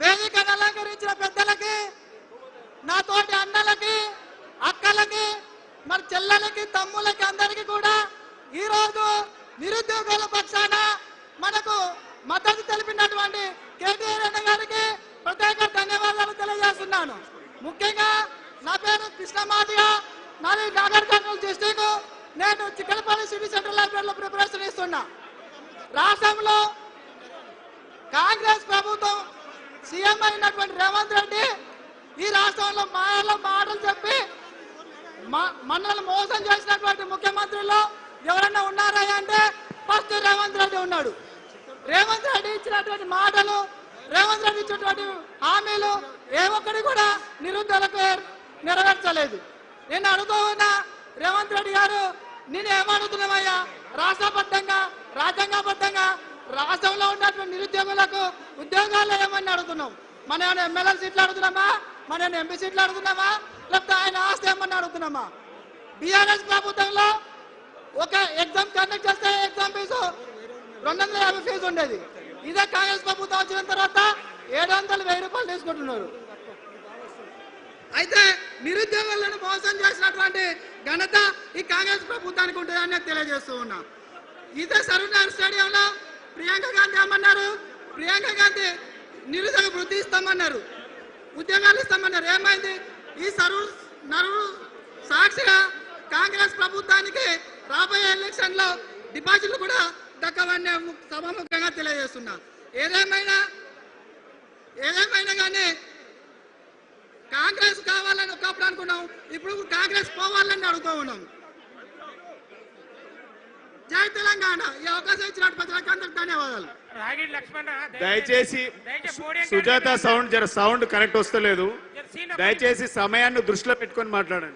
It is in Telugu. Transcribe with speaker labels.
Speaker 1: వేదికను అలంకరించిన పెద్దలకి, నా తోటి అన్నలకి, అక్కలకి, మరి చెల్లెలకి, తమ్ములకి అందరికీ కూడా ఈరోజు నిరుద్యోగుల పక్షాన మనకు మద్దతు తెలిపినటువంటి కేటీఆర్ అన్న గారికి ప్రత్యేక ధన్యవాదాలు తెలియజేస్తున్నాను. ముఖ్యంగా నా పేరు కృష్ణమాదిగ, నాది నాగర్ కర్నూలు డిస్టిక్. నేను చిక్కడపల్లి సిటీ సెంట్రల్ లైబ్రరీలో ప్రిపరేషన్ ఇస్తున్నా. రాష్ట్రంలో కాంగ్రెస్ ప్రభుత్వం సీఎం అయినటువంటి రేవంత్ రెడ్డి ఈ రాష్ట్రంలో మాటలు చెప్పి మనల్ని మోసం చేసినటువంటి ముఖ్యమంత్రుల్లో ఎవరన్నా ఉన్నారా అంటే ఫస్ట్ రేవంత్ రెడ్డి ఉన్నాడు. రేవంత్ రెడ్డి ఇచ్చినటువంటి మాటలు, రేవంత్ రెడ్డి ఇచ్చినటువంటి హామీలు ఏ ఒక్కటి కూడా నిరుద్యోగులకు నెరవేర్చలేదు. నేను అడుగుతూ ఉన్నా, రేవంత్ రెడ్డి గారు నేను ఏమడుగుతున్నామయ్యా? రాష్ట్రబద్ధంగా, రాజ్యాంగబద్ధంగా రాష్ట్రంలో ఉన్నటువంటి నిరుద్యోగులకు ఉద్యోగాలు ఏమని అడుగుతున్నాం? మన ఏమైనా ఎమ్మెల్యే సీట్లు అడుగుతున్నామా? మన ఏమైనా ఎంపీ సీట్లు అడుగుతున్నామా? లేకపోతే ఆయన ఆస్తి ఏమని అడుగుతున్నామా? బీఆర్ఎస్ ప్రభుత్వంలో ఒక ఎగ్జామ్ కండక్ట్ చేస్తే ఎగ్జామ్ ఫీజు 250 ఫీజు ఉండేది. ఇదే కాంగ్రెస్ ప్రభుత్వం వచ్చిన తర్వాత 700-1000 రూపాయలు తీసుకుంటున్నారు. అయితే నిరుద్యోగులను మోసం చేసినటువంటి ఘనత ఈ కాంగ్రెస్ ప్రభుత్వానికి ఉంటుందని నేను తెలియజేస్తూ ఉన్నా. ఇదే సరూర్ స్టేడియంలో ప్రియాంక గాంధీ ఏమన్నారు? ప్రియాంక గాంధీ నిరుద్యోగ వృద్ధి ఇస్తామన్నారు, ఉద్యోగాలు ఇస్తామన్నారు. ఏమైంది? ఈ సరూర్ సాక్షిగా కాంగ్రెస్ ప్రభుత్వానికి రాబోయే ఎలక్షన్ లో డిపాజిట్లు కూడా దక్కవని సభాముఖంగా తెలియజేస్తున్నా. ఏదేమైనా కానీ కాంగ్రెస్ కావాలని ఒకప్పుడు అనుకున్నాం, ఇప్పుడు కాంగ్రెస్ పోవాలని అడుగుతూ ఉన్నాం. జై తెలంగాణ. ఈ అవకాశం ఇచ్చినట్టు ప్రజలకు అందరికి ధన్యవాదాలు.
Speaker 2: దయచేసి సుజాత సౌండ్ కరెక్ట్ వస్తలేదు. దయచేసి సమయాన్ని దృష్టిలో పెట్టుకొని మాట్లాడండి.